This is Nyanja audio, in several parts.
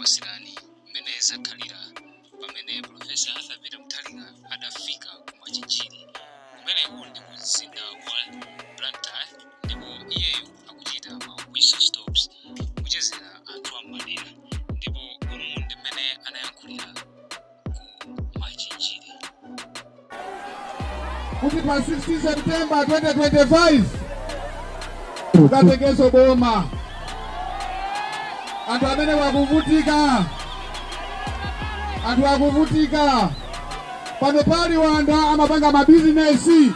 kukusirani meneza kalira Pamene Professor Muthalika adafika ku Machinjiri kumene undi muzinda wa Blantyre ndipo iyeyo akuchita whistle stops kuchezera anthu amadera ndipo umu ndimene anayankhulira ku Machinjiri kuti pa 16 September 2025 ukatengeso boma anthu amene akuvutika pano pali wanda amapanga mabizinesi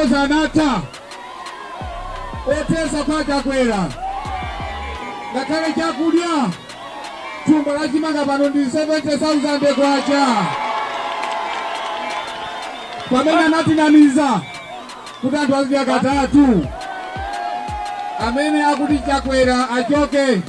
ozanatha otesa kwa chakwera ngakhale chakudya thumba lachimanga pano ndi 70,000 kwacha pamene anatinamiza kuti anthu azidya katatu amene akuti chakwera achoke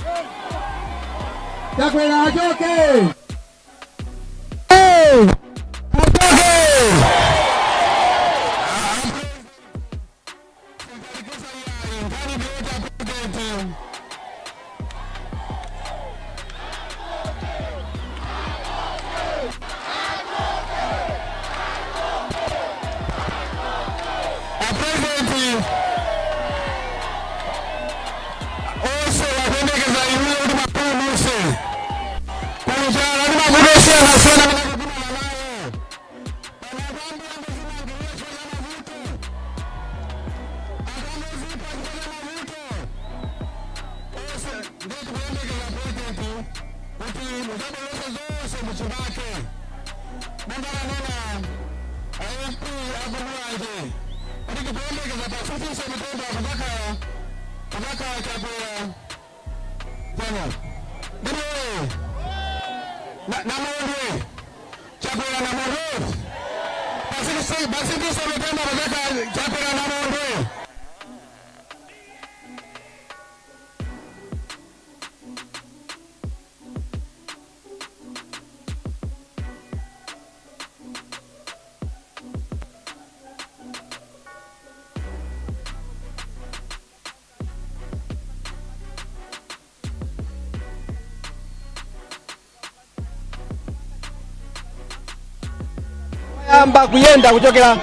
amba kuyenda kuchokera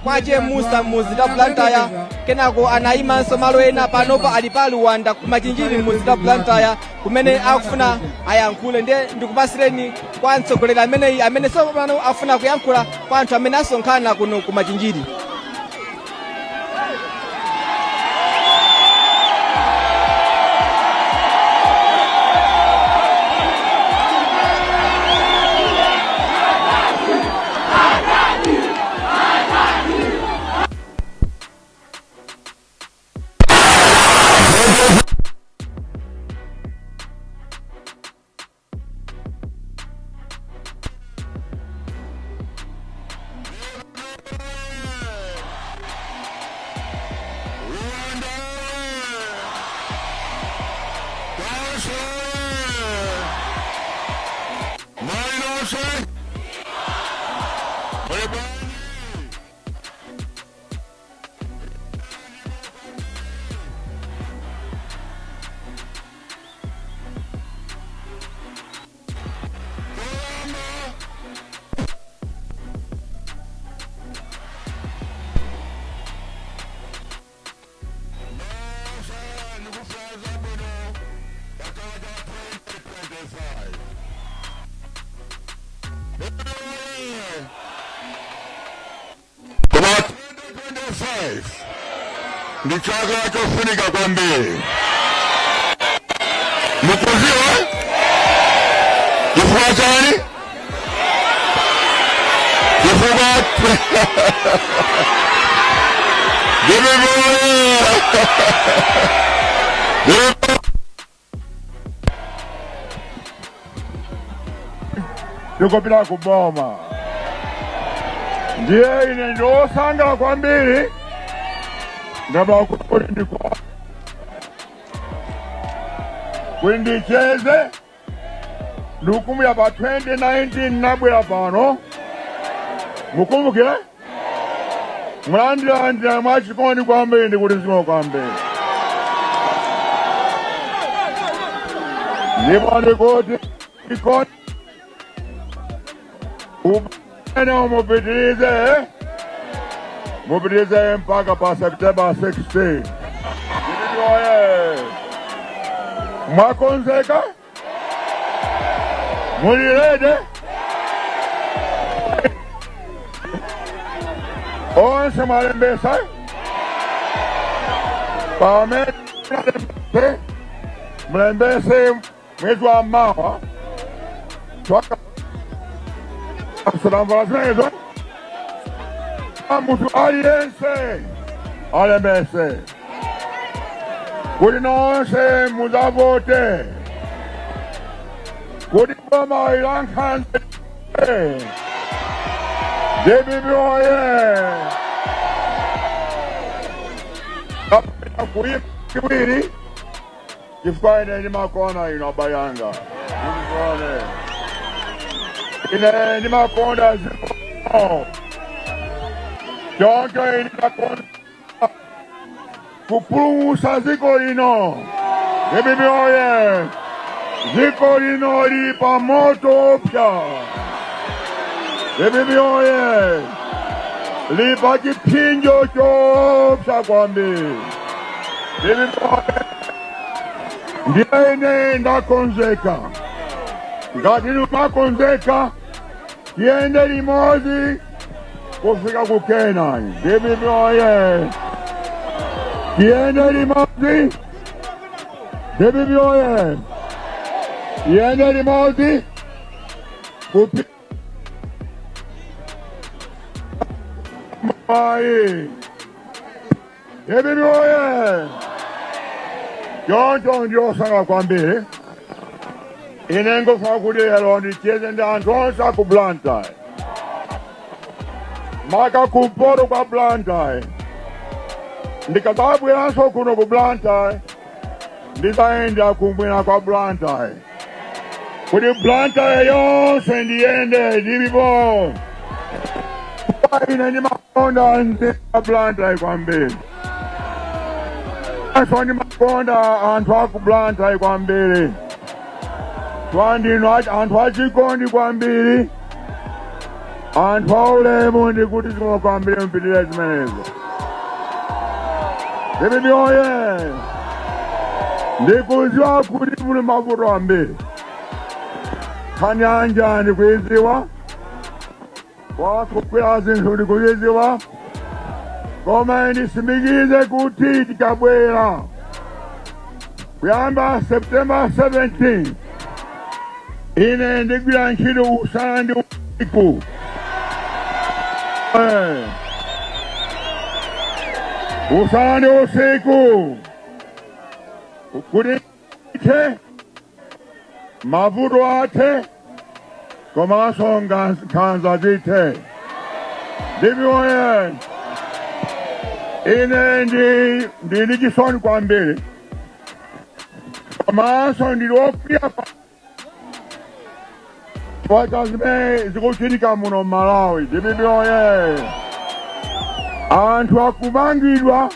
kwache Musa muzida Blantyre kenako anayimanso malo ena panopa ali pa Luwanda ku Machinjiri muzida Blantyre kumene akufuna ayankhule ndikupasireni kwa mtsogoleri amene sopano afuna kuyankhula kwa anthu amene asonkhana kuno ku Machinjiri. Ndichaka chofunika kwambiri mukuziwa chifukwa chani chifukwa tikopita kuboma ndiye ine ndosangala kwambiri ngaba kulindikwa kwindicheze lukumu ya pa 2019 nabwera pano mukumbukire mulandira mwachikoni kwambiri ndikuti zikomo kwambiri ndipo ndikuti ikoni umene mupitirize mpaka pa September 16. Mwakonzeka? Muli ready? Onse mwalembesa? Pamene mlembese mwezi wa mawa twaka asalambala zinezo mutu aliyense alembese kuti nonse muzavote kuti boma ilankhanze DBB oye kapita kuipa kiwiri chifukwa ine ndimakona ino abayanga ine ndimakonda ziko choncho ine ndimakonda kupulumutsa ziko lino. DBB oye ziko lino lili pa moto opsa. DBB oye lili pa chipsinjo chopsa kwambiri. DBB oye ndiye ine ndakonzeka. Ngati mukonzeka tiyende limodzi kufika ku Kenani. DBB oye tiyende limodzi. DBB oye tiyende limodzi kupita mai. DBB oye choncho ndiyosanga kwambiri ine ngofuna kuti lero ndicheze ndi anthu onse aku Blantyre maka kumpoto kwa Blantyre. Ndikadzabweranso kuno ku Blantyre ndizayenda kumwera kwa Blantyre kuti Blantyre yonse ndiyende ndilipo. Ine ndimakonda nzika Blantyre kwambiri. Anso ndimakonda anthu aku Blantyre kwambiri. Twandino anthu achikondi kwambiri. Anthu aulemu ndikuti zikomo kwambiri mpitire zimenezo. DBB oye ndikudziwa kuti muli mavuto ambiri. Kanyanja ndikuidziwa, wakukwera zinthu ndikuidziwa, koma ndisimikize kuti tikabwera kuyamba September 17 ine ndigwira ntchito usana ndi usiku. Usana ndi usiku kuti mavuto athe komanso nkhanza zithe. DBB oye ine ndili chisoni kwambiri komanso ndili wokwiya chifukwa zimene zikuchitika muno Malawi. DBB oye anthu akumangidwa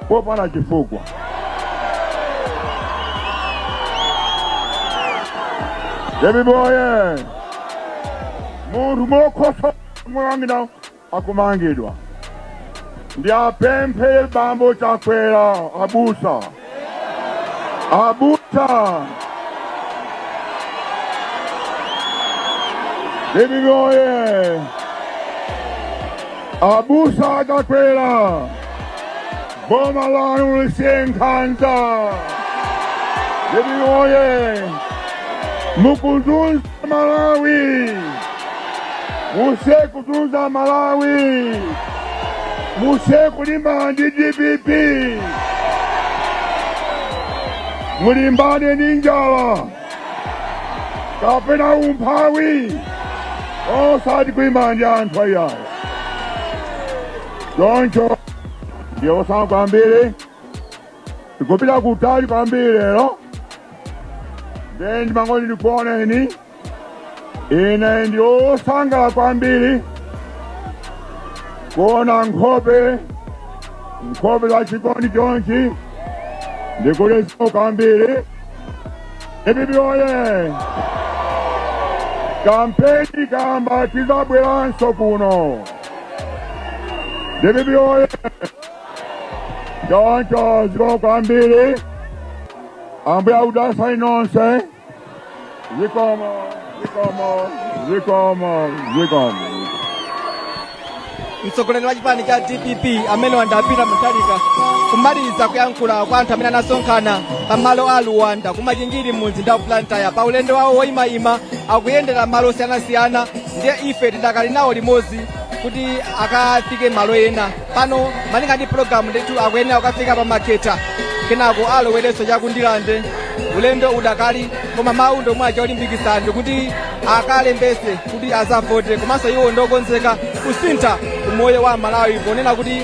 popanda chifukwa. DBB oye munthu mokhosa mwangina akumangidwa. Ndi apemphe bambo chakwera abusa. DBB oye abusa chakwera boma lanu lisenkhanza. DBB oye mukuzunza Malawi. Muse kuzunza Malawi. Muse kulimba ndi DBB. Mulimbane ndi njala kapena umphawi osati kulimbana ndi anthu ayayo. Choncho ndiyosanga kwambiri tikupita kutali kwambiri lero. Then ndimangoti ndikuoneni ine ndiyosangala kwambiri kuona nkhope za chikondi chonchi. Ndikuleso kwambiri Ebibi oye! Kampeni kamba tizabweranso kuno. Ebibi oye! Choncho ziko kwambiri. Ambuya udasa inonse. Zikomo. mtsogoleri wa chipani cha DPP amene wandapita Muthalika kumaliza kuyankhula kwa anthu amene anasonkhana pamalo a Luwanda kumachinjiri mu mzinda wa Blantyre pa ulendo wawo woyimayima akuyendera malo osiyanasiyana ndiye ife tidakali nawo limodzi kuti akafike malo ena pano malinga ndi programu ndithu akuyenera kukafika pa maketa kenako alowerenso chakundilande ulendo udakali koma mawu ndomwe acholimbikitsa kuti akalembese kuti azavote komanso iwo ndokonzeka kusintha umoyo wa Malawi ponena kuti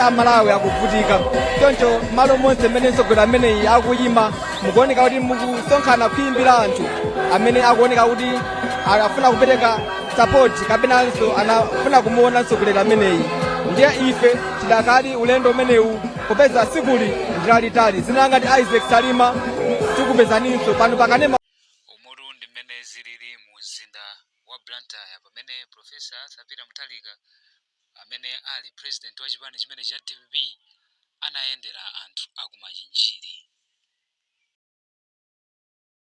Amalawi akuvutika choncho malo monse mmene mtsogoleri ameneyi akuyima mukuoneka kuti mukusonkhana kuyimbira anthu amene akuoneka kuti afuna kupereka support kapenanso anafuna kumuona mtsogoleri ameneyi ndiye ife tidakali ulendo umenewu popeza sikuli ndilalitali zinangati Isaac Salima tikupezaninso pano pakanema umutu ndi mmene zilili mu mzinda wa Blantyre pamene Profesa Arthur Muthalika amene ali president wa chipani chimene cha DPP anayendera anthu aku Machinjiri.